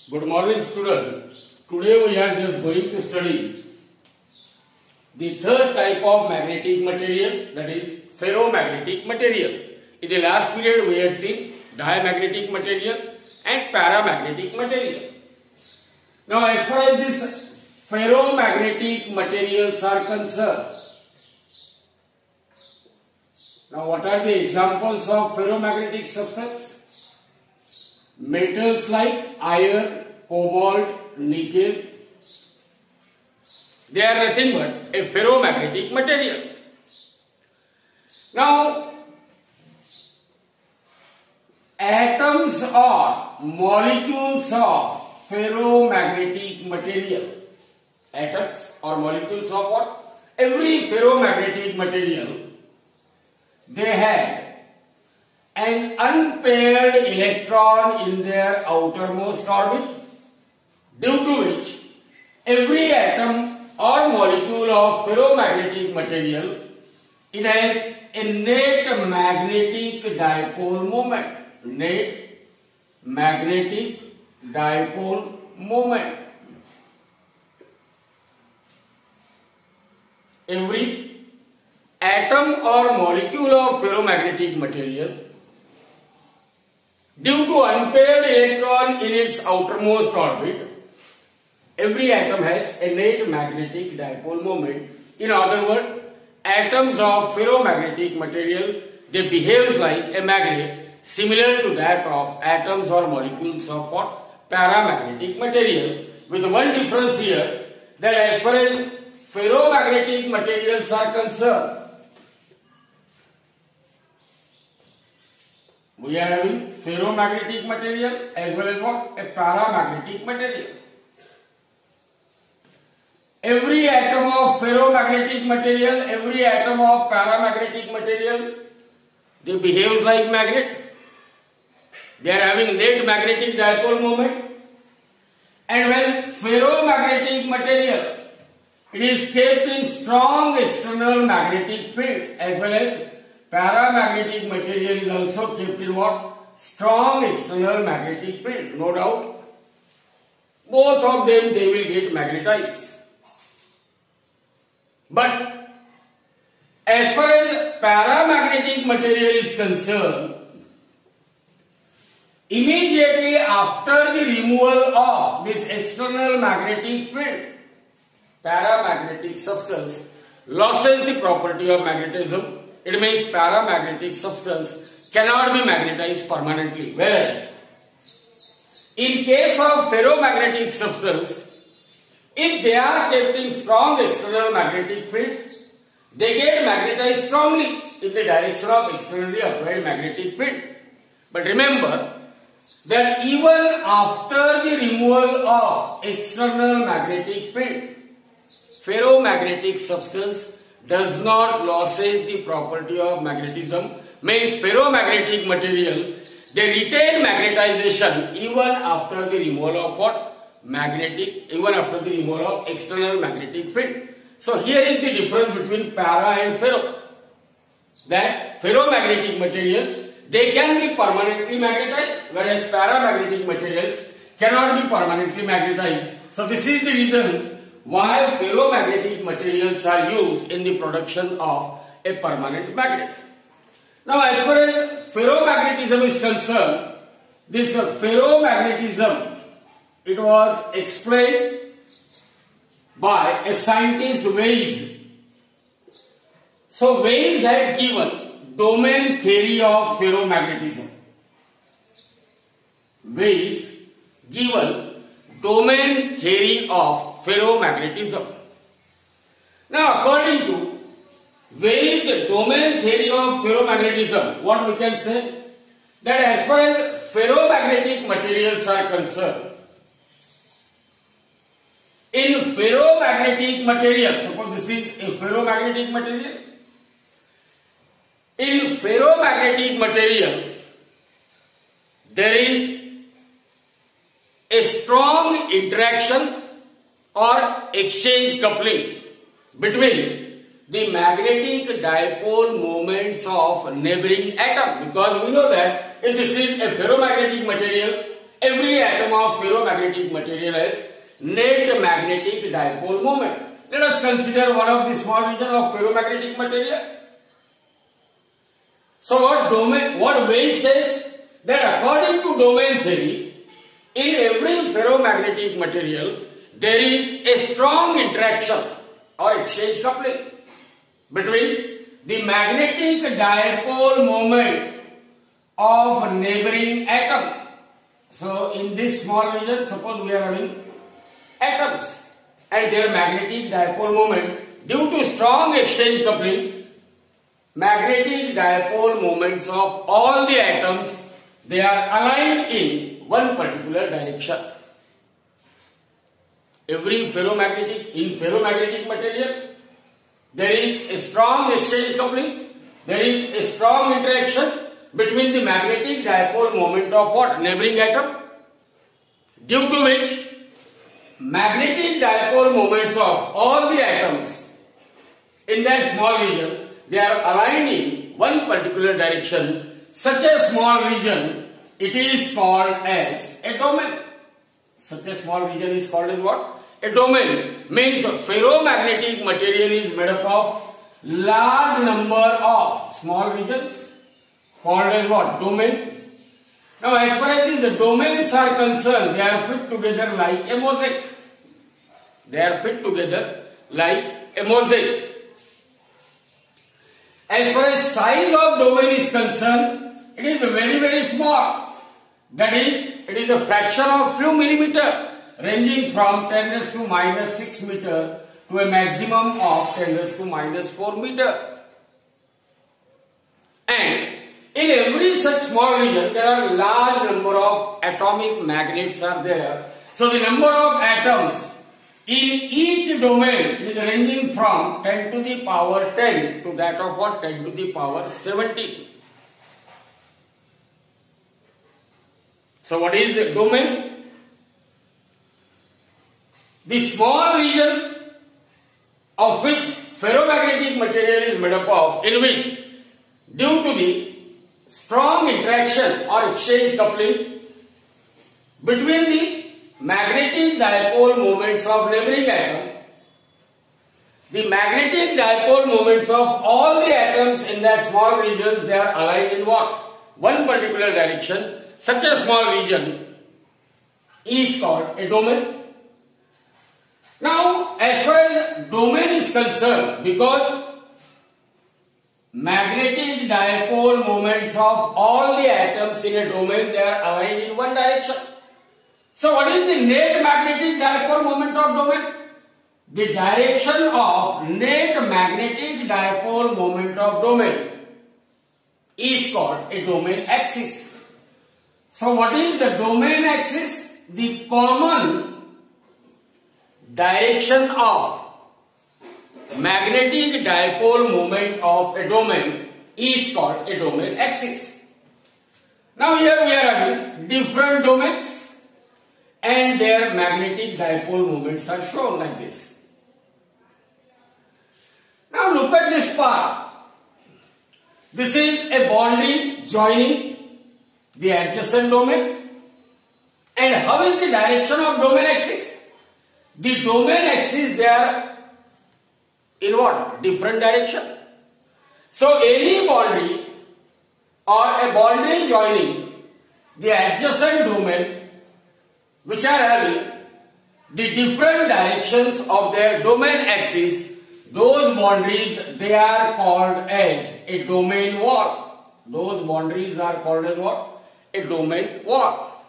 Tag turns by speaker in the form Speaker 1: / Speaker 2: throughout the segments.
Speaker 1: Good morning, student. Today we are just going to study the third type of magnetic material, that is ferromagnetic material. In the last period we had seen diamagnetic material and paramagnetic material. Now as far as this ferromagnetic materials are concerned, now what are the examples of ferromagnetic substance? Metals like iron, cobalt, nickel, they are nothing but a ferromagnetic material. Now, atoms or molecules of ferromagnetic material. Atoms or molecules of what? Every ferromagnetic material, they have an unpaired electron in their outermost orbit, due to which every atom or molecule of ferromagnetic material, it has a net magnetic dipole moment. Net magnetic dipole moment. Every atom or molecule of ferromagnetic material, due to unpaired electron in its outermost orbit, every atom has a net magnetic dipole moment. In other words, atoms of ferromagnetic material, they behave like a magnet, similar to that of atoms or molecules of what? Paramagnetic material, with one difference here, that as far as ferromagnetic materials are concerned, we are having ferromagnetic material as well as what? A paramagnetic material. Every atom of ferromagnetic material, every atom of paramagnetic material, they behave like magnet. They are having net magnetic dipole moment. And when ferromagnetic material, it is kept in strong external magnetic field, as well as paramagnetic material is also kept in what? Strong external magnetic field. No doubt, both of them, they will get magnetized. But as far as paramagnetic material is concerned, immediately after the removal of this external magnetic field, paramagnetic substance loses the property of magnetism. It means paramagnetic substance cannot be magnetized permanently. Whereas, in case of ferromagnetic substance, if they are kept in strong external magnetic field, they get magnetized strongly in the direction of externally applied magnetic field. But remember that even after the removal of external magnetic field, ferromagnetic substance does not lose the property of magnetism. Means ferromagnetic material, they retain magnetization even after the removal of what? Magnetic, even after the removal of external magnetic field. So here is the difference between para and ferro. That ferromagnetic materials, they can be permanently magnetized, whereas paramagnetic materials cannot be permanently magnetized. So this is the reason why ferromagnetic materials are used in the production of a permanent magnet. Now as far as ferromagnetism is concerned, this ferromagnetism, it was explained by a scientist, Weiss. So Weiss had given domain theory of ferromagnetism. Weiss given domain theory of ferromagnetism. Now according to Weiss' domain theory of ferromagnetism, what we can say? That as far as ferromagnetic materials are concerned, in ferromagnetic material, suppose this is a ferromagnetic material. In ferromagnetic material, there is a strong interaction or exchange coupling between the magnetic dipole moments of neighboring atom, because we know that if this is a ferromagnetic material, every atom of ferromagnetic material has net magnetic dipole moment. Let us consider one of the small region of ferromagnetic material. So what Weiss says that according to domain theory, in every ferromagnetic material there is a strong interaction or exchange coupling between the magnetic dipole moment of neighboring atom. So in this small region, suppose we are having atoms and their magnetic dipole moment, due to strong exchange coupling, magnetic dipole moments of all the atoms, they are aligned in one particular direction. In ferromagnetic material, there is a strong exchange coupling, there is a strong interaction between the magnetic dipole moment of what? Neighboring atom, due to which magnetic dipole moments of all the atoms in that small region, they are aligned in one particular direction. Such a small region, it is called as a domain. Such a small region is called as what? A domain. Means ferromagnetic material is made up of large number of small regions called as what? Domain. Now as far as these domains are concerned, they are fit together like a mosaic. They are fit together like a mosaic. As far as size of domain is concerned, it is very small. That is, it is a fraction of few millimeter, ranging from 10 raised to minus 6 meter to a maximum of 10 raised to minus 4 meter. And in every such small region, there are large number of atomic magnets are there. So the number of atoms in each domain is ranging from 10 to the power 10 to that of what? 10 to the power 70. So what is the domain? The small region of which ferromagnetic material is made up of, in which due to the strong interaction or exchange coupling between the magnetic dipole moments of neighboring atom, the magnetic dipole moments of all the atoms in that small regions, they are aligned in what? One particular direction. Such a small region is called a domain. Now, as far as domain is concerned, because magnetic dipole moments of all the atoms in a domain, they are aligned in one direction. So what is the net magnetic dipole moment of domain? The direction of net magnetic dipole moment of domain is called a domain axis. So what is the domain axis? The common direction of magnetic dipole moment of a domain is called a domain axis. Now here we are having different domains and their magnetic dipole moments are shown like this. Now look at this part. This is a boundary joining the adjacent domain. And how is the direction of domain axis? The domain axis, they are in what? Different direction. So any boundary or a boundary joining the adjacent domain which are having the different directions of their domain axis, those boundaries, they are called as a domain wall. Those boundaries are called as what? A domain wall.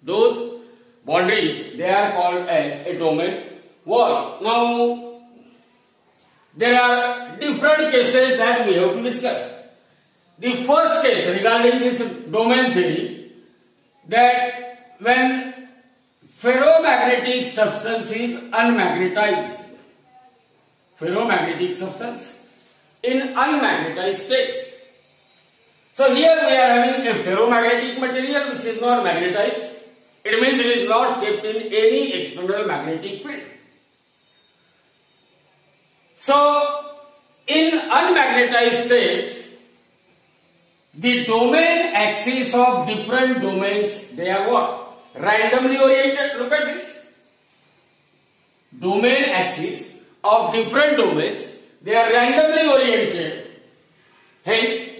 Speaker 1: Those boundaries, they are called as a domain wall. Now, there are different cases that we have to discuss. The first case regarding this domain theory, that when ferromagnetic substance is unmagnetized, ferromagnetic substance in unmagnetized states. So here we are having a ferromagnetic material which is not magnetized. It means it is not kept in any external magnetic field. So in unmagnetized states, the domain axis of different domains, they are what? randomly oriented. Look at this. Domain axis of different domains, they are randomly oriented. Hence,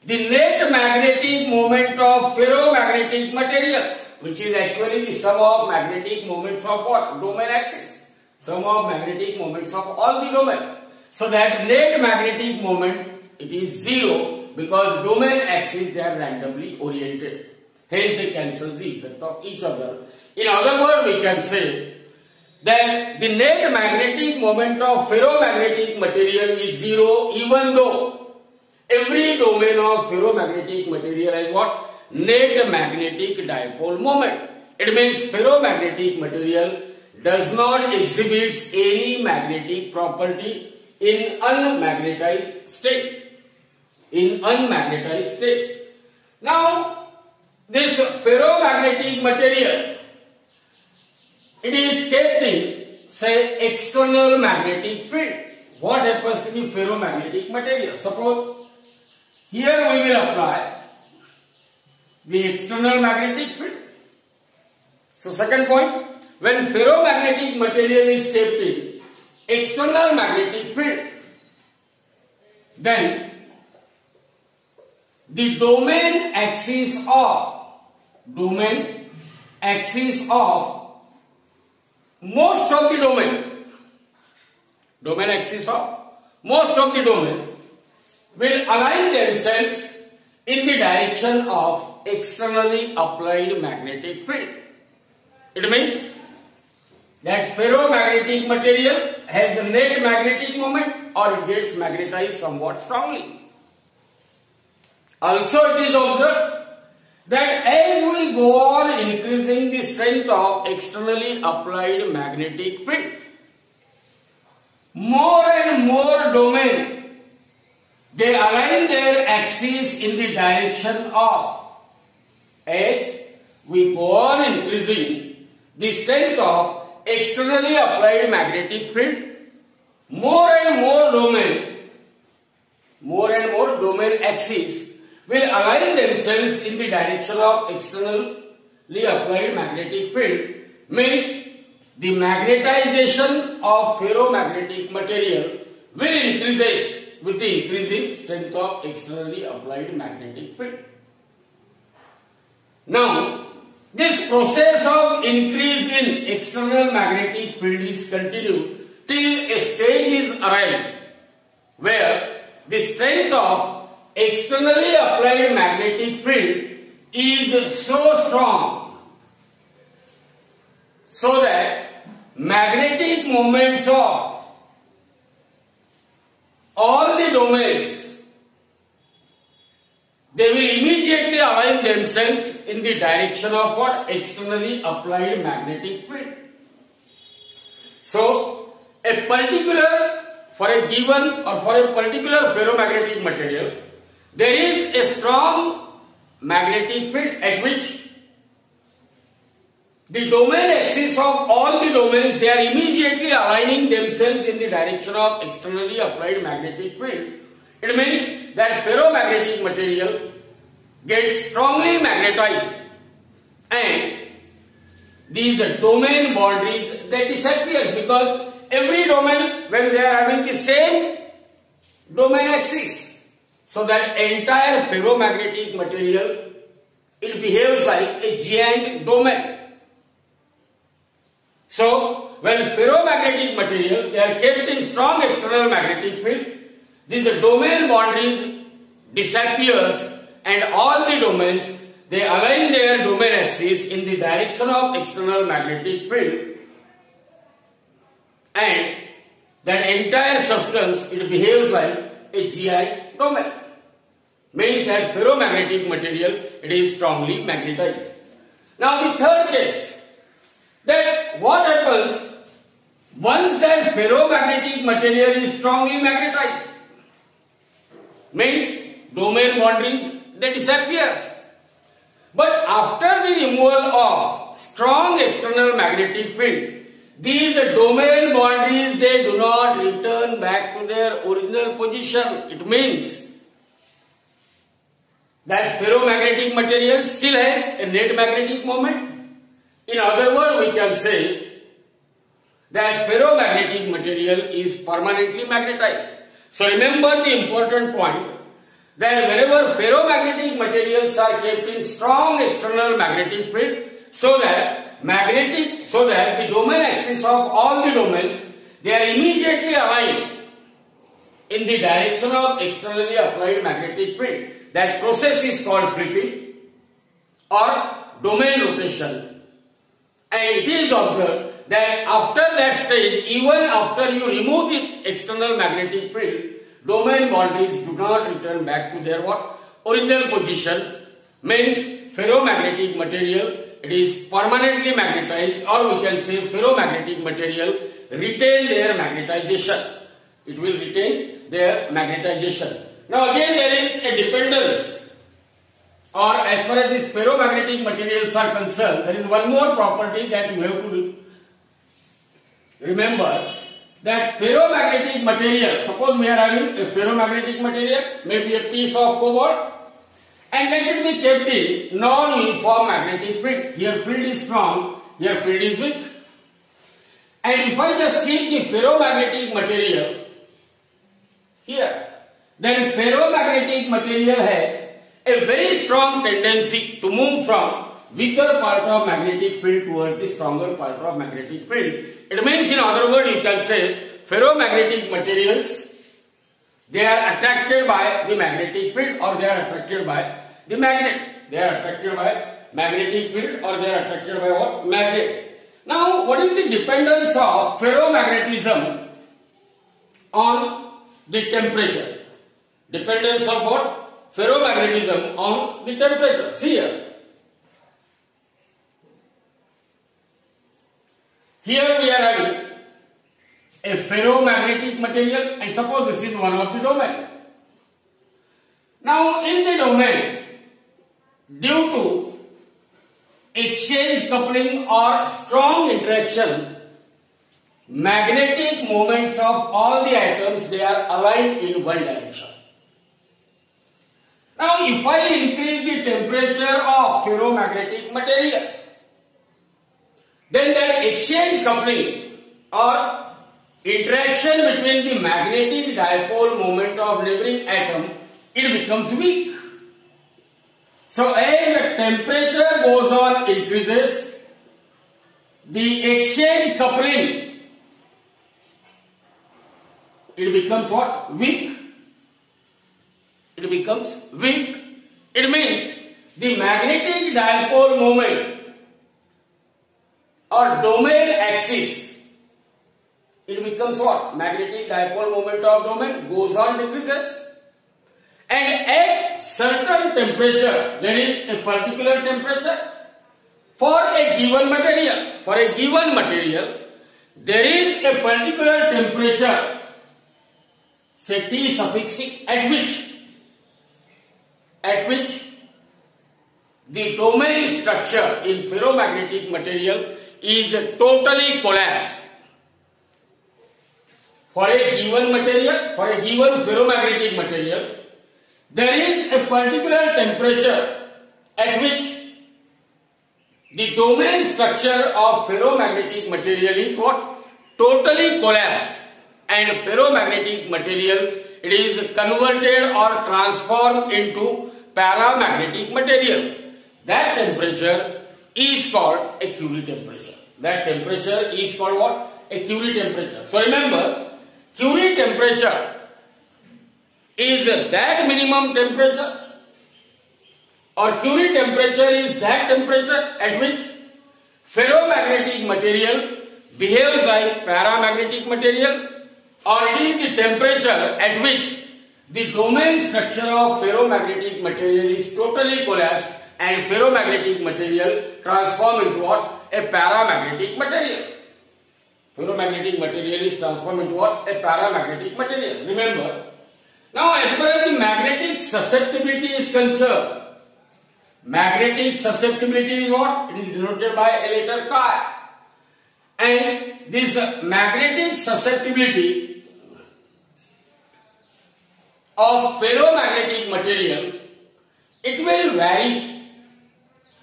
Speaker 1: the net magnetic moment of ferromagnetic material, which is actually the sum of magnetic moments of what? Domain axis. Sum of magnetic moments of all the domain. So that net magnetic moment, it is zero because domain axis, they are randomly oriented. Hence, they cancel the effect of each other. In other words, we can say that the net magnetic moment of ferromagnetic material is zero, even though every domain of ferromagnetic material has what? Net magnetic dipole moment. It means ferromagnetic material does not exhibit any magnetic property in unmagnetized state. In unmagnetized states. Now, this ferromagnetic material, it is kept in, say, external magnetic field. What happens to the ferromagnetic material? Suppose here we will apply the external magnetic field. So, second point, when ferromagnetic material is kept in external magnetic field, then the domain axis of most of the domain will align themselves in the direction of externally applied magnetic field. It means that ferromagnetic material has a net magnetic moment or it gets magnetized somewhat strongly. Also, it is observed that as we go on increasing the strength of externally applied magnetic field, more and more domain, they align their axis in the direction of, as we go on increasing the strength of externally applied magnetic field, more and more domain axis will align themselves in the direction of externally applied magnetic field, means the magnetization of ferromagnetic material will increase with the increasing strength of externally applied magnetic field. Now, this process of increase in external magnetic field is continued till a stage is arrived where the strength of externally applied magnetic field is so strong so that magnetic moments of all the domains, they will immediately align themselves in the direction of what? Externally applied magnetic field. So, for a given or for a particular ferromagnetic material, there is a strong magnetic field at which the domain axis of all the domains, they are immediately aligning themselves in the direction of externally applied magnetic field. It means that ferromagnetic material gets strongly magnetized and these domain boundaries, they disappear because every domain, when they are having the same domain axis, so that entire ferromagnetic material, it behaves like a giant domain. So, when ferromagnetic material, they are kept in strong external magnetic field, these domain boundaries disappears and all the domains, they align their domain axis in the direction of external magnetic field and that entire substance, it behaves like a giant domain. Means that ferromagnetic material, it is strongly magnetized. Now the third case, that what happens once that ferromagnetic material is strongly magnetized? Means domain boundaries, they disappears. But after the removal of strong external magnetic field, these domain boundaries, they do not return back to their original position. It means that ferromagnetic material still has a net magnetic moment In other words, we can say that ferromagnetic material is permanently magnetized. So remember the important point that whenever ferromagnetic materials are kept in strong external magnetic field, so that the domain axis of all the domains, they are immediately aligned in the direction of externally applied magnetic field. That process is called flipping or domain rotation. And it is observed that after that stage, even after you remove the external magnetic field, domain bodies do not return back to their original position. Means ferromagnetic material, it is permanently magnetized, or we can say ferromagnetic material retain their magnetization. It will retain their magnetization. Now again there is a dependence, or as far as these ferromagnetic materials are concerned, there is one more property that you have to remember, that ferromagnetic material, suppose we are having a ferromagnetic material, maybe a piece of cobalt, and let it be kept in non-uniform magnetic field. Here field is strong, here field is weak. And if I just keep the ferromagnetic material here, then ferromagnetic material has a very strong tendency to move from weaker part of magnetic field towards the stronger part of magnetic field. It means, in other words, you can say ferromagnetic materials, they are attracted by the magnetic field, or they are attracted by the magnet. They are attracted by magnetic field, or they are attracted by what? Magnet. Now, what is the dependence of ferromagnetism on the temperature? Dependence of what? Ferromagnetism on the temperature. See here. Here we are having a ferromagnetic material, and suppose this is one of the domain. Now in the domain, due to exchange coupling or strong interaction, magnetic moments of all the atoms, they are aligned in one direction. Now if I increase the temperature of ferromagnetic material, then that exchange coupling or interaction between the magnetic dipole moment of neighboring atom, it becomes weak. So as the temperature goes on increases, the exchange coupling, it becomes what? Weak. It becomes weak. It means the magnetic dipole moment or domain axis, it becomes what? Magnetic dipole moment of domain goes on decreases. And at certain temperature, there is a particular temperature for a given material. For a given material, there is a particular temperature, say T suffix C, at which the domain structure in ferromagnetic material is totally collapsed. For a given material, for a given ferromagnetic material, there is a particular temperature at which the domain structure of ferromagnetic material is what? Totally collapsed. And ferromagnetic material, it is converted or transformed into paramagnetic material. That temperature is called a Curie temperature. That temperature is called what? A Curie temperature. So remember, Curie temperature is that minimum temperature, or Curie temperature is that temperature at which ferromagnetic material behaves like paramagnetic material, or it is the temperature at which the domain structure of ferromagnetic material is totally collapsed and ferromagnetic material transformed into what? A paramagnetic material. Ferromagnetic material is transformed into what? A paramagnetic material. Remember, now as far as the magnetic susceptibility is concerned, magnetic susceptibility is what? It is denoted by a letter Chi. And this magnetic susceptibility of ferromagnetic material, it will vary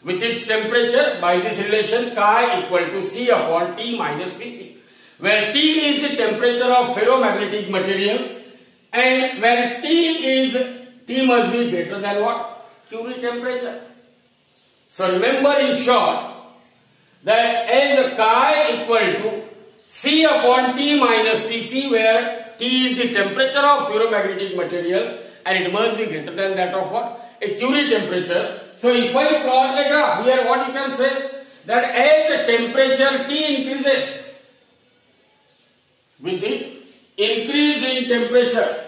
Speaker 1: with its temperature by this relation chi equal to C upon T minus Tc, where T is the temperature of ferromagnetic material and where T must be greater than what? Curie temperature. So remember in short that as chi equal to C upon T minus Tc, where T is the temperature of ferromagnetic material and it must be greater than that of what? A Curie temperature. So if I plot a graph here, what you can say? That as the temperature T increases, with the increase in temperature,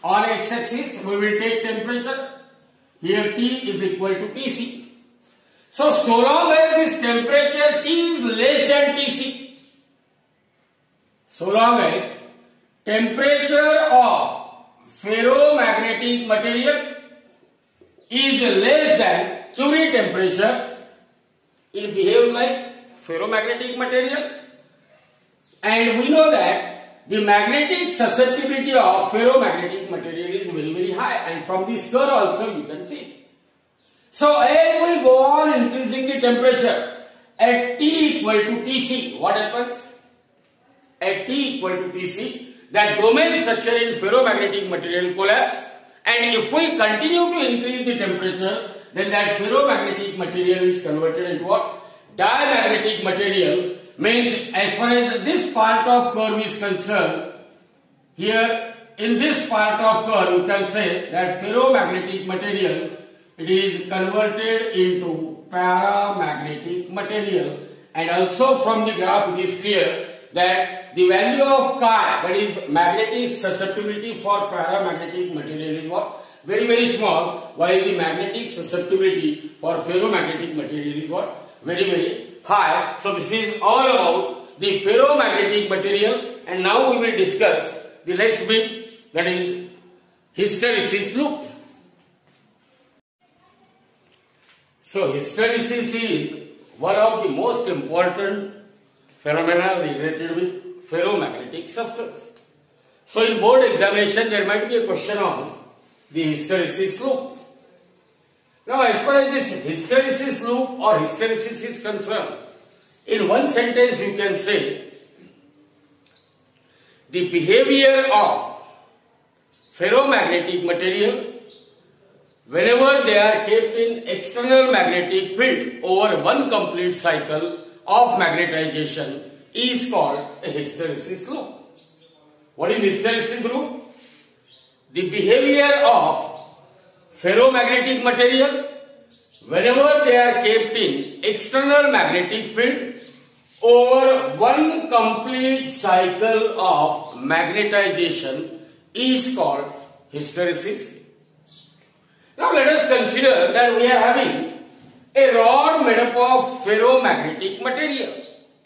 Speaker 1: on x-axis we will take temperature. Here T is equal to Tc. So long as this temperature T is less than Tc, so long as temperature of ferromagnetic material is less than Curie temperature, it behaves like ferromagnetic material. And we know that the magnetic susceptibility of ferromagnetic material is very, very high, and from this curve also you can see it. So as we go on increasing the temperature at T equal to Tc, what happens? At T equal to Tc, that domain structure in ferromagnetic material collapse, and if we continue to increase the temperature, then that ferromagnetic material is converted into what? Diamagnetic material. Means as far as this part of curve is concerned, here in this part of curve you can say that ferromagnetic material, it is converted into paramagnetic material, and also from the graph it is clear that the value of chi, that is magnetic susceptibility for paramagnetic material, is what? Very, very small, while the magnetic susceptibility for ferromagnetic material is what? Very, very high. So this is all about the ferromagnetic material, and now we will discuss the next bit, that is hysteresis loop. So hysteresis is one of the most important phenomena related with ferromagnetic substance. So in board examination there might be a question on the hysteresis loop. Now as far as this hysteresis loop or hysteresis is concerned, in one sentence you can say the behavior of ferromagnetic material whenever they are kept in external magnetic field over one complete cycle of magnetization is called a hysteresis loop. What is hysteresis loop? The behavior of ferromagnetic material whenever they are kept in external magnetic field over one complete cycle of magnetization is called hysteresis. Now let us consider that we are having a rod made up of ferromagnetic material.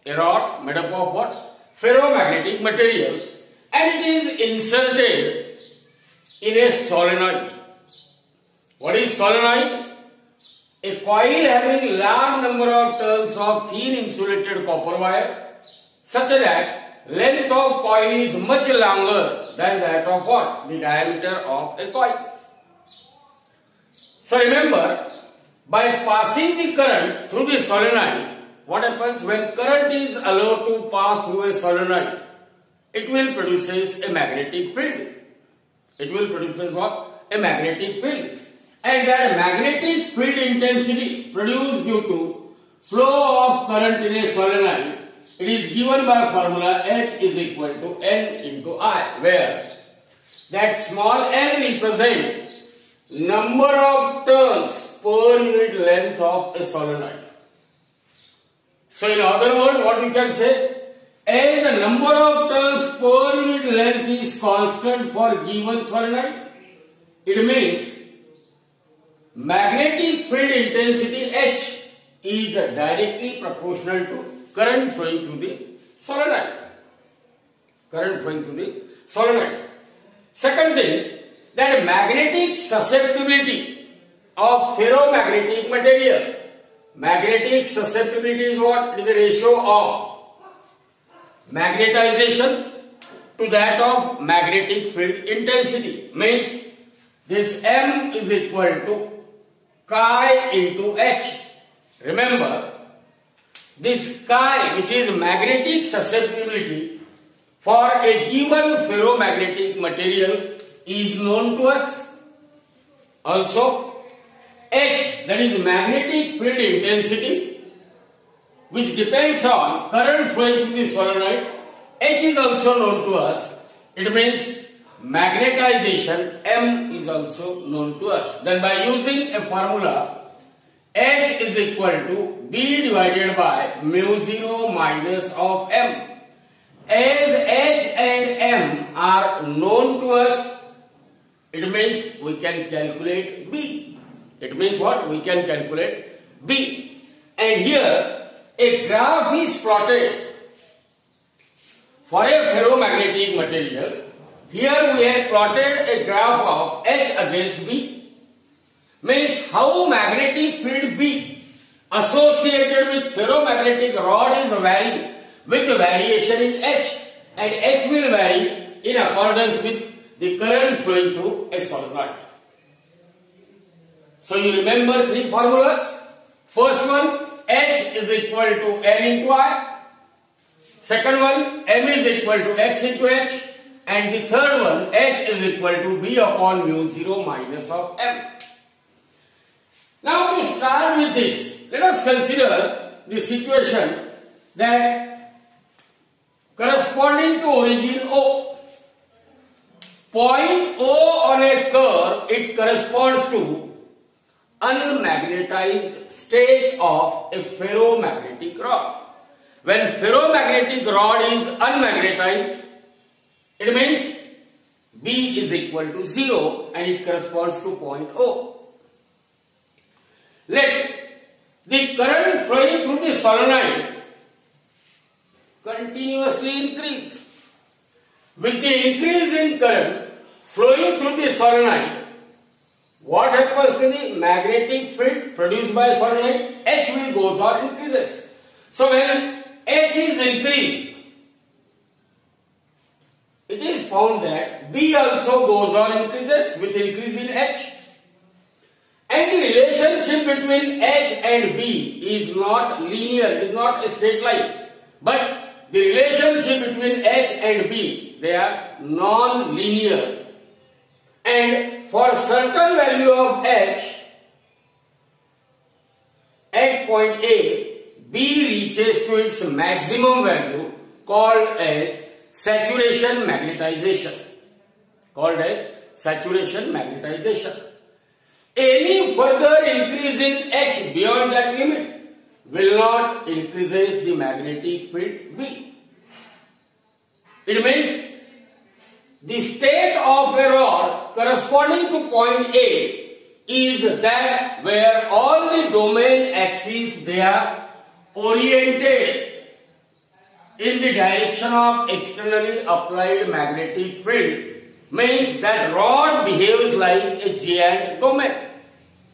Speaker 1: A rod made up of what? Ferromagnetic material, and it is inserted in a solenoid. What is solenoid? A coil having large number of turns of thin insulated copper wire, such that length of coil is much longer than that of what? The diameter of a coil. So remember, by passing the current through the solenoid, what happens when current is allowed to pass through a solenoid? It will produce a magnetic field. It will produce what? A magnetic field. And that magnetic field intensity produced due to flow of current in a solenoid, it is given by formula H is equal to N into I, where that small n represents number of turns per unit length of a solenoid. So in other words, what you can say, as the number of turns per unit length is constant for given solenoid, it means magnetic field intensity H is directly proportional to current flowing through the solenoid. Current flowing through the solenoid. Second thing, that magnetic susceptibility of ferromagnetic material. Magnetic susceptibility is what? It is the ratio of magnetization to to that of magnetic field intensity. Means this M is equal to chi into H. Remember, this chi, which is magnetic susceptibility for a given ferromagnetic material, is known to us. Also, H, that is magnetic field intensity, which depends on current flowing through the solenoid, H is also known to us. It means magnetization M is also known to us. Then by using a formula, H is equal to B divided by mu 0 minus of M. As H and M are known to us, it means we can calculate B. It means what? We can calculate B. And here a graph is plotted for a ferromagnetic material. Here we have plotted a graph of H against B. Means how magnetic field B associated with ferromagnetic rod is varying with variation in H, and H will vary in accordance with the current flowing through a solenoid. So you remember three formulas. First one, H is equal to N into I. Second one, M is equal to X into H. And the third one, H is equal to B upon mu 0 minus of M. Now to start with this, let us consider the situation that corresponding to origin O, point O on a curve, it corresponds to unmagnetized state of a ferromagnetic rod. When ferromagnetic rod is unmagnetized, it means B is equal to 0 and it corresponds to point O. Let the current flowing through the solenoid continuously increase. With the increase in current flowing through the solenoid, what happens to the magnetic field produced by solenoid? H will goes on increases. So when H is increased, it is found that B also goes on increases with increase in H. And the relationship between H and B is not linear, is not a straight line. But the relationship between H and B, they are non-linear. And for certain value of H, at point A, B reaches to its maximum value called as saturation magnetization. Called as saturation magnetization. Any further increase in H beyond that limit will not increases the magnetic field B. It means the state of a rod corresponding to point A is that where all the domain axes they are oriented in the direction of externally applied magnetic field. Means that rod behaves like a giant domain.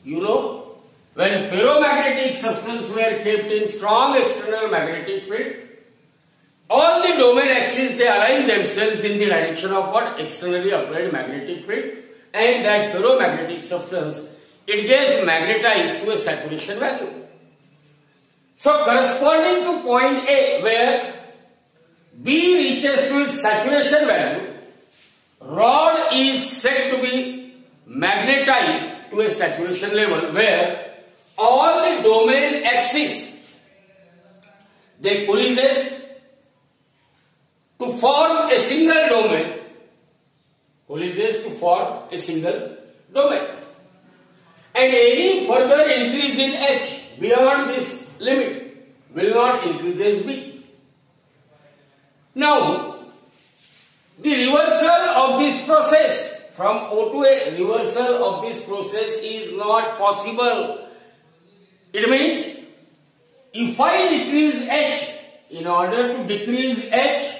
Speaker 1: You know, when ferromagnetic substances were kept in strong external magnetic field, all the domain axes they align themselves in the direction of what? Externally applied magnetic field, and that ferromagnetic substance, it gets magnetized to a saturation value. So corresponding to point A, where B reaches to its saturation value, rod is said to be magnetized to a saturation level where all the domain axes they coalesce to form a single domain. Coalesces to form a single domain. And any further increase in H beyond this limit will not increase B. Now, the reversal of this process from O to A, reversal of this process is not possible. It means if I decrease H, in order to decrease H,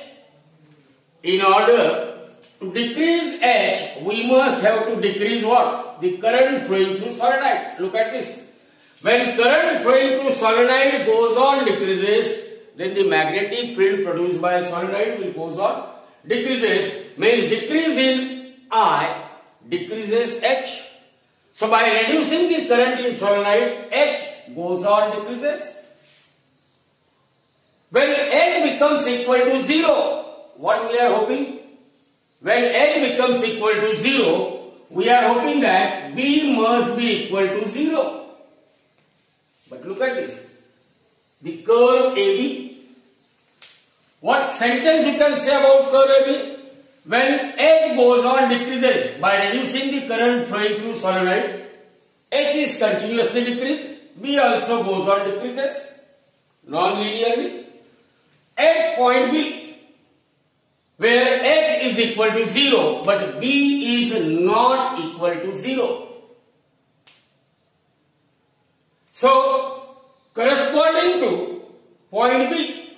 Speaker 1: we must have to decrease what? The current flowing through solenoid. Look at this. When current flowing through solenoid goes on decreases, then the magnetic field produced by solenoid will goes on decreases means decrease in I decreases H. So by reducing the current in solenoid, H goes on decreases. When H becomes equal to 0, what we are hoping? When H becomes equal to 0, we are hoping that B must be equal to 0. But look at this. The curve AB. What sentence you can say about curve AB? When H goes on decreases by reducing the current flowing through solenoid, H is continuously decreased, B also goes on decreases non-linearly. At point B, where H is equal to 0 but B is not equal to 0. So, corresponding to point B,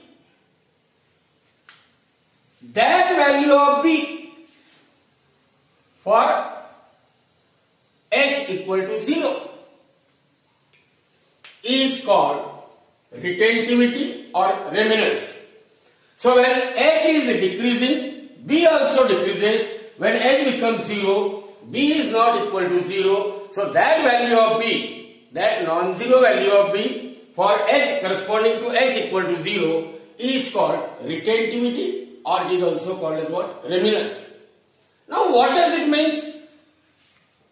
Speaker 1: that value of B for H equal to 0 is called retentivity or remanence. So when H is decreasing, B also decreases. When H becomes 0, B is not equal to 0. So that value of B, that non-zero value of B for H corresponding to H equal to 0 is called retentivity, or it is also called as what? Remanence. Now what does it mean?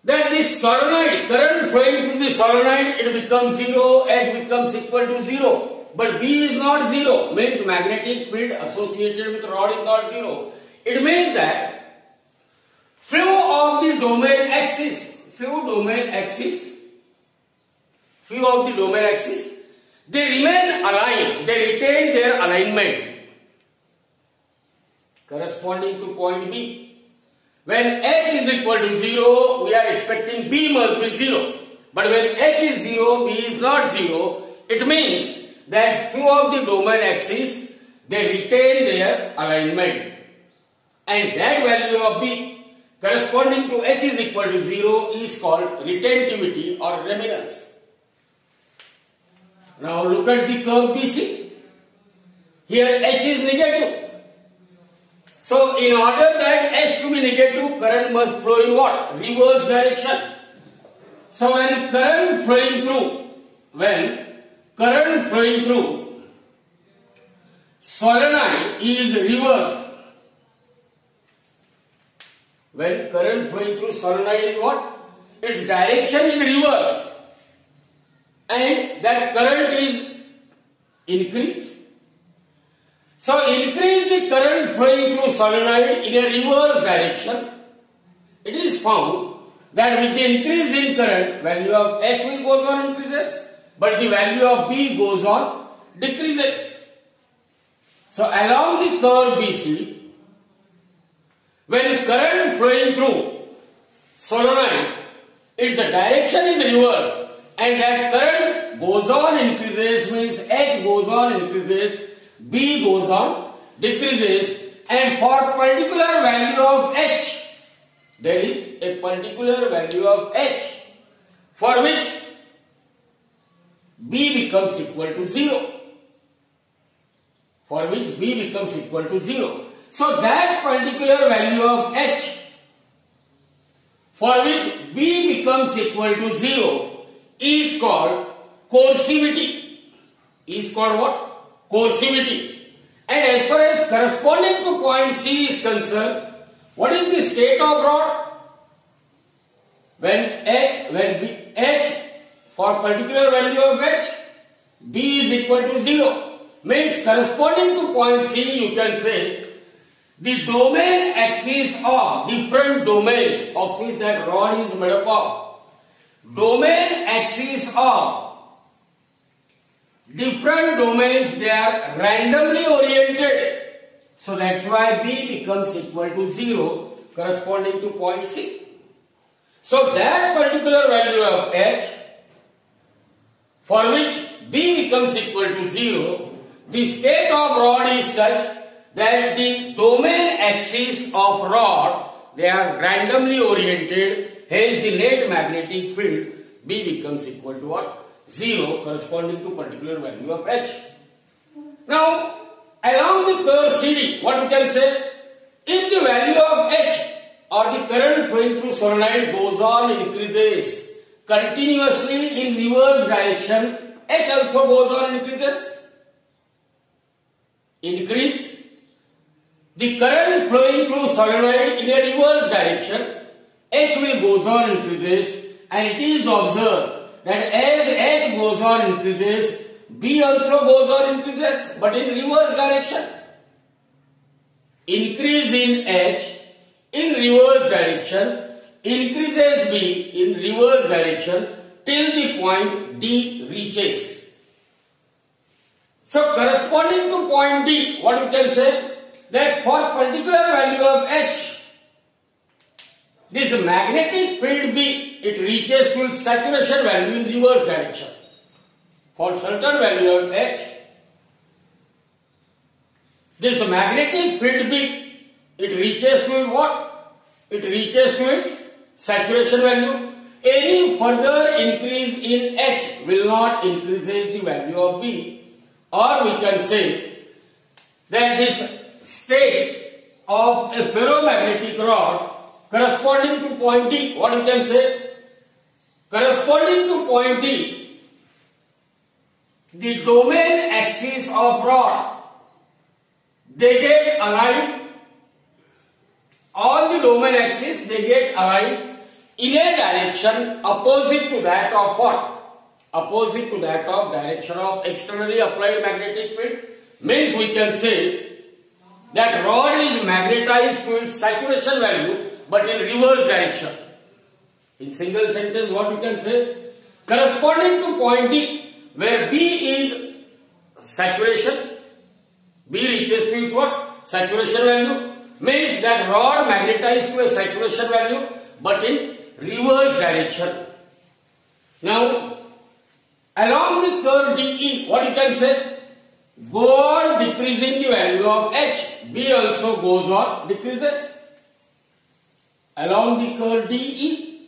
Speaker 1: That this solenoid, current flowing through the solenoid, it becomes 0, H becomes equal to 0. But B is not 0, means magnetic field associated with rod is not 0. It means that few of the domain axis, they remain aligned, they retain their alignment corresponding to point B. When H is equal to 0, we are expecting B must be 0. But when H is 0, B is not 0, it means that few of the domain axes, they retain their alignment. And that value of B corresponding to H is equal to 0 is called retentivity or remanence. Now look at the curve BC. Here H is negative. So in order that H to be negative, current must flow in what? Reverse direction. So when current flowing through solenoid is reversed. When current flowing through solenoid is what? Its direction is reversed. And that current is increased. So increase the current flowing through solenoid in a reverse direction. It is found that with the increase in current, value of H will goes on increases, but the value of B goes on decreases. So along the curve BC, when current flowing through solenoid, its direction is reversed, and that current goes on increases, means H goes on increases, B goes on decreases, and for particular value of H, there is a particular value of H for which B becomes equal to 0. So that particular value of H for which B becomes equal to 0 is called coercivity. Is called what? Coercivity. And as far as corresponding to point C is concerned, what is the state of rod? When H for particular value of H, B is equal to 0, means corresponding to point C, you can say the domain axis of different domains of which that rod is made up of. Domain axis of different domains, they are randomly oriented. So that's why B becomes equal to 0 corresponding to point C. So that particular value of H for which B becomes equal to 0, the state of rod is such that the domain axis of rod, they are randomly oriented, hence the net magnetic field B becomes equal to what? 0 corresponding to particular value of H. Now along the curve CD, what we can say? If the value of H or the current flowing through solenoid goes on increases continuously in reverse direction, H also goes on increases. Increase the current flowing through solenoid in a reverse direction, H will goes on increases, and it is observed that as H goes on increases, B also goes on increases, but in reverse direction. Increase in H in reverse direction increases B in reverse direction till the point D reaches. So corresponding to point D, what you can say? That for particular value of H, this magnetic field B, it reaches to its saturation value in reverse direction. For certain value of H, this magnetic field B, it reaches to what? It reaches to its saturation value. Any further increase in H will not increase the value of B. Or we can say that this state of a ferromagnetic rod corresponding to point D, what you can say? Corresponding to point D, the domain axis of rod, they get aligned. All the domain axis, they get aligned in a direction opposite to that of what? Opposite to that of direction of externally applied magnetic field. Means we can say that rod is magnetized to its saturation value but in reverse direction. In single sentence, what you can say? Corresponding to point D, where B is saturation, B reaches to its what? Saturation value, means that rod magnetized to a saturation value but in reverse direction. Now, along the curve DE, what you can say? Go on decreasing the value of H, B also goes on decreases. Along the curve DE,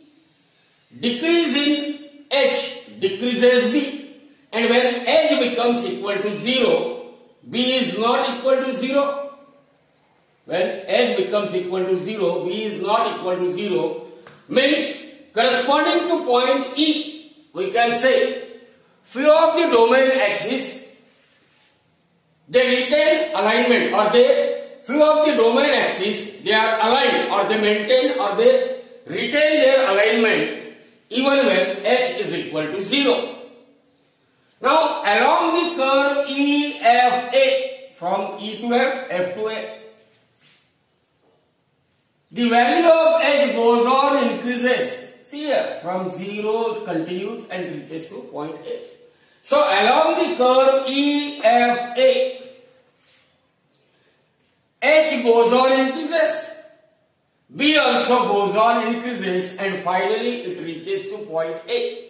Speaker 1: decrease in H decreases B, and when H becomes equal to 0, B is not equal to 0. When H becomes equal to 0, B is not equal to 0, means corresponding to point E, we can say few of the domain axis, they retain alignment, or few of the domain axis, they are aligned, or they maintain, or they retain their alignment even when H is equal to 0. Now along the curve EFA, from E to F, F to A, the value of H goes on increases. See here, from 0 it continues and reaches to point A. So along the curve EFA, H goes on increases, B also goes on increases, and finally it reaches to point A.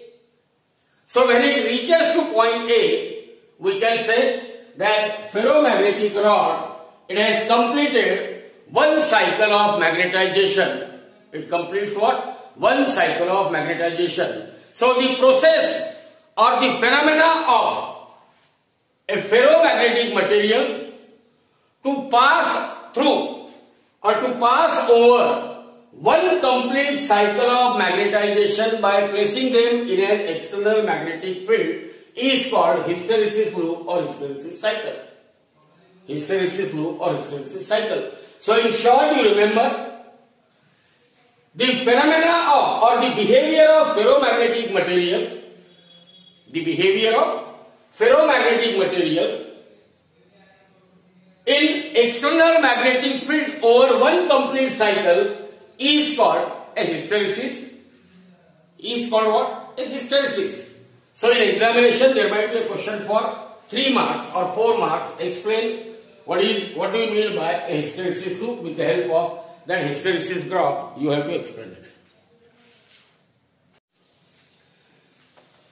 Speaker 1: So when it reaches to point A, we can say that ferromagnetic rod, it has completed one cycle of magnetization. It completes what? One cycle of magnetization. So the process or the phenomena of a ferromagnetic material to pass through or to pass over one complete cycle of magnetization by placing them in an external magnetic field is called hysteresis loop or hysteresis cycle. Hysteresis loop or hysteresis cycle. So in short, you remember the phenomena of or the behavior of ferromagnetic material, the behavior of ferromagnetic material in external magnetic field over one complete cycle is called a hysteresis. Is called what? A hysteresis. So in examination there might be a question for 3 marks or 4 marks. Explain what do you mean by a hysteresis loop. With the help of that hysteresis graph, you have to explain it.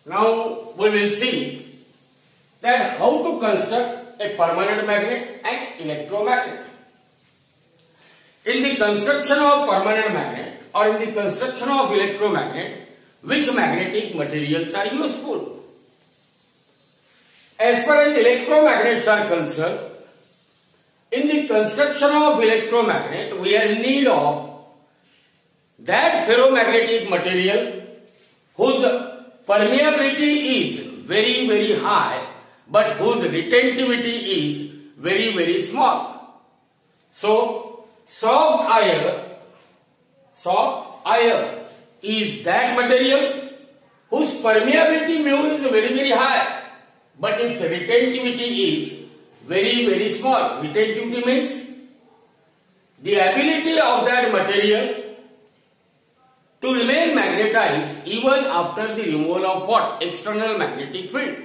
Speaker 1: Now we will see that how to construct a permanent magnet and electromagnet. In the construction of permanent magnet or in the construction of electromagnet, which magnetic materials are useful? As far as electromagnets are concerned, in the construction of electromagnet, we are in need of that ferromagnetic material whose permeability is very, very high, but whose retentivity is very, very small. So, soft iron is that material whose permeability mu is very, very high, but its retentivity is very, very small. Retentivity means the ability of that material to remain magnetized even after the removal of what? External magnetic field.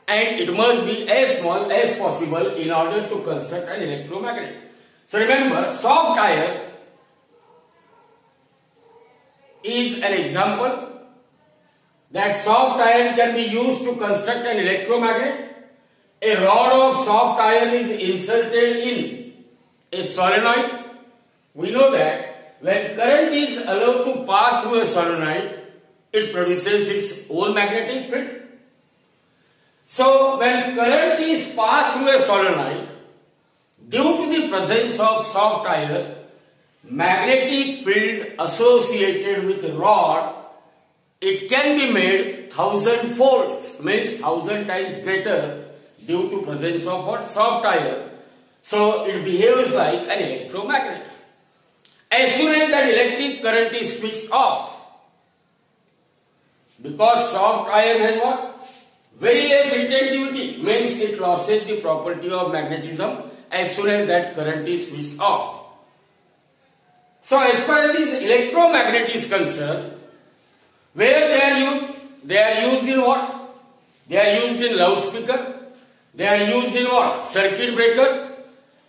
Speaker 1: And it must be as small as possible in order to construct an electromagnet. So remember, soft iron is an example that soft iron can be used to construct an electromagnet. A rod of soft iron is inserted in a solenoid. We know that when current is allowed to pass through a solenoid, it produces its own magnetic field. So when current is passed through a solenoid, due to the presence of soft iron, magnetic field associated with rod, it can be made 1000 folds, means 1000 times greater due to presence of what? Soft iron. So it behaves like an electromagnet. As soon as that electric current is switched off, because soft iron has what? Very less retentivity, means it loses the property of magnetism as soon as that current is switched off. So as far as this electromagnet is concerned, where they are used? They are used in what? They are used in loudspeaker. They are used in what? Circuit breaker.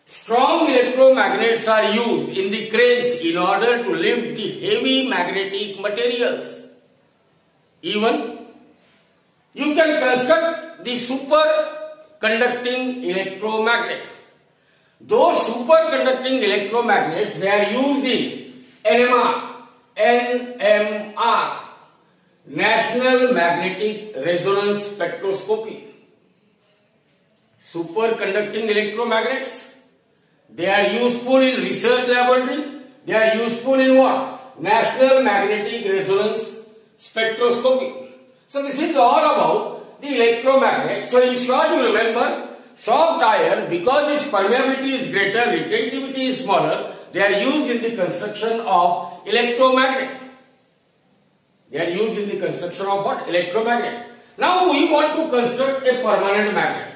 Speaker 1: Strong electromagnets are used in the cranes in order to lift the heavy magnetic materials. Even you can construct the superconducting electromagnet. Those superconducting electromagnets, they are used in NMR, National Magnetic Resonance Spectroscopy. Superconducting electromagnets, they are useful in research laboratory. They are useful in what? National Magnetic Resonance Spectroscopy. So this is all about the electromagnet. So in short, you remember, soft iron, because its permeability is greater, retentivity is smaller, they are used in the construction of electromagnet. They are used in the construction of what? Electromagnet. Now we want to construct a permanent magnet.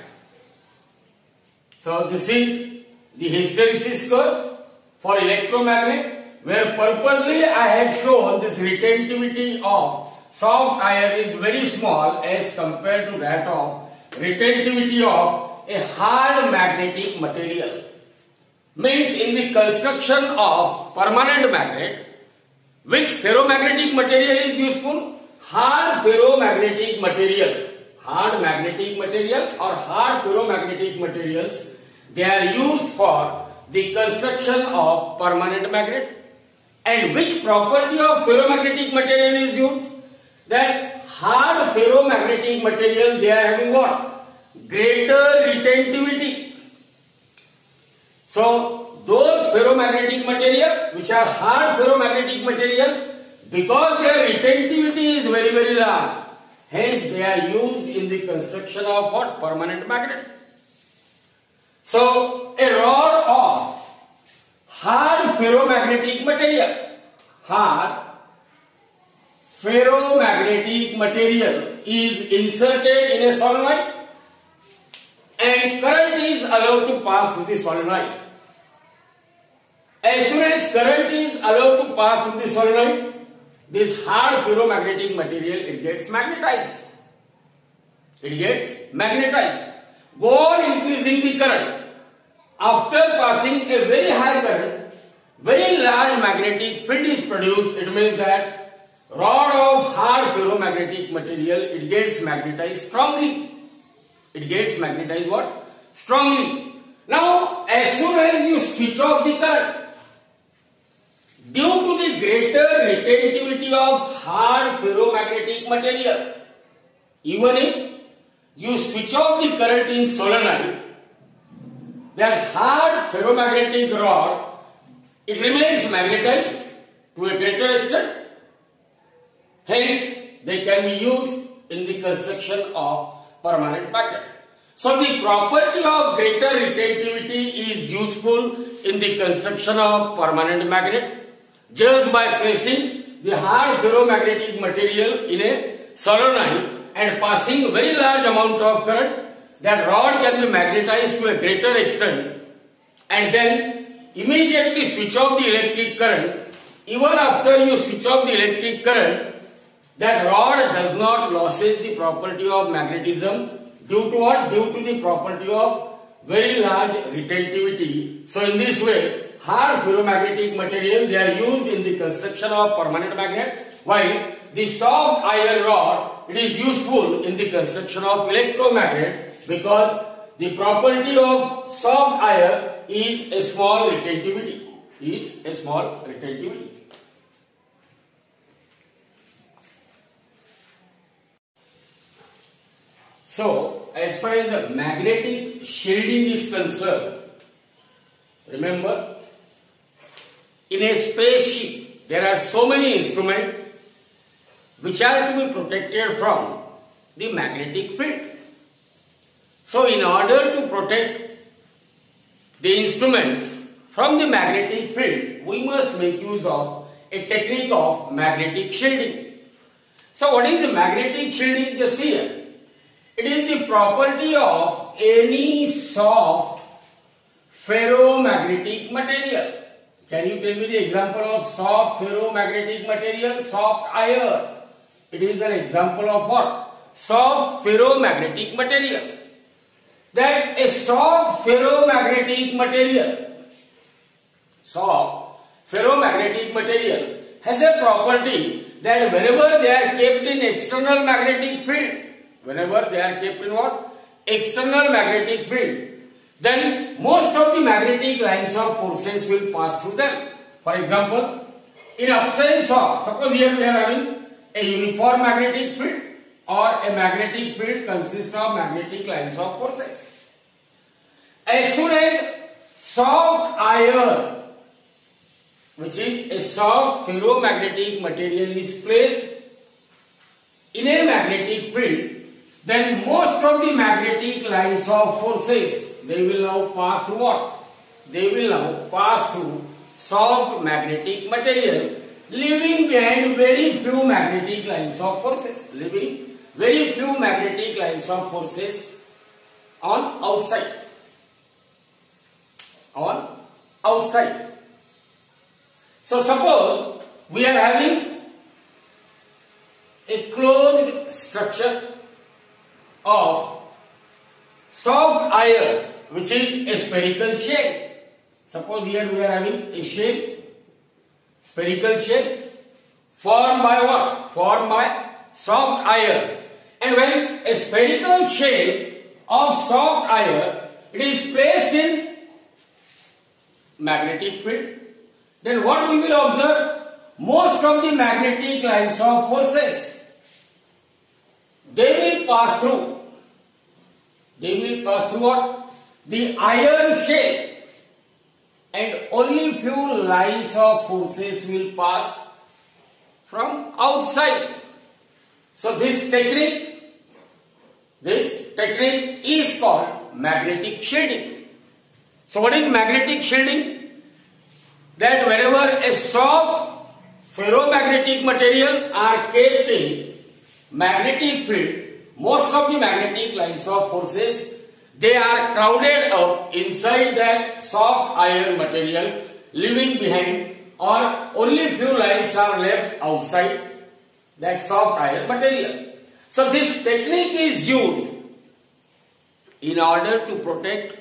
Speaker 1: So this is the hysteresis curve for electromagnet, where purposely I had shown this retentivity of soft iron is very small as compared to that of retentivity of a hard magnetic material. Means in the construction of permanent magnet, which ferromagnetic material is useful? Hard ferromagnetic material. Hard magnetic material or hard ferromagnetic materials, they are used for the construction of permanent magnet. And which property of ferromagnetic material is used? That hard ferromagnetic material, they are having what? Greater retentivity. So those ferromagnetic material which are hard ferromagnetic material, because their retentivity is very, very large, hence they are used in the construction of what? Permanent magnet. So a rod of hard ferromagnetic material, hard ferromagnetic material is inserted in a solenoid and current is allowed to pass through the solenoid. As soon as current is allowed to pass through the solenoid, this hard ferromagnetic material, it gets magnetized. It gets magnetized. Go on increasing the current. After passing a very high current, very large magnetic field is produced. It means that rod of hard ferromagnetic material, it gets magnetized strongly. It gets magnetized what? Strongly. Now, as soon as you switch off the current, due to the greater retentivity of hard ferromagnetic material, even if you switch off the current in solenoid, that hard ferromagnetic rod, it remains magnetized to a greater extent. Hence, they can be used in the construction of permanent magnet. So, the property of greater retentivity is useful in the construction of permanent magnet just by placing the hard ferromagnetic material in a solenoid and passing very large amount of current. That rod can be magnetized to a greater extent and then immediately switch off the electric current. Even after you switch off the electric current, that rod does not lose the property of magnetism due to what? Due to the property of very large retentivity. So in this way, hard ferromagnetic material, they are used in the construction of permanent magnet, while the soft iron rod, it is useful in the construction of electromagnet because the property of soft iron is a small retentivity. So, as far as the magnetic shielding is concerned, remember, in a spaceship, there are so many instruments which are to be protected from the magnetic field. So, in order to protect the instruments from the magnetic field, we must make use of a technique of magnetic shielding. So, what is the magnetic shielding? Just see here. It is the property of any soft ferromagnetic material. Can you tell me the example of soft ferromagnetic material? Soft iron. It is an example of what? Soft ferromagnetic material. That a soft ferromagnetic material has a property that whenever they are kept in external magnetic field, then most of the magnetic lines of forces will pass through them. For example, in absence of, suppose here we are having a uniform magnetic field or a magnetic field consists of magnetic lines of forces. As soon as soft iron, which is a soft ferromagnetic material, is placed in a magnetic field, then most of the magnetic lines of forces, they will now pass through what? They will now pass through soft magnetic material, leaving behind very few magnetic lines of forces, on outside. So suppose we are having a closed structure of soft iron, which is a spherical shape. Suppose here we are having a spherical shape formed by what? Formed by soft iron. And when a spherical shape of soft iron, it is placed in magnetic field, then what we will observe? Most of the magnetic lines of forces, they will pass through what? The iron shape, and only few lines of forces will pass from outside. So this technique is called magnetic shielding. So what is magnetic shielding? That whenever a soft ferromagnetic material are kept in magnetic field, most of the magnetic lines of forces, they are crowded up inside that soft iron material, leaving behind, or only few lines are left outside that soft iron material. So this technique is used in order to protect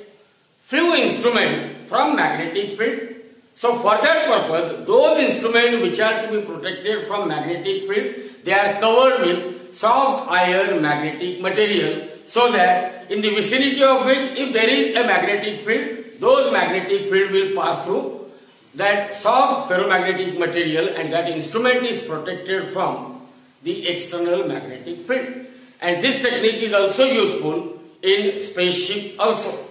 Speaker 1: few instruments from magnetic field. So for that purpose, those instruments which are to be protected from magnetic field, they are covered with soft iron magnetic material, so that in the vicinity of which, if there is a magnetic field, those magnetic field will pass through that soft ferromagnetic material, and that instrument is protected from the external magnetic field. And this technique is also useful in spaceship also.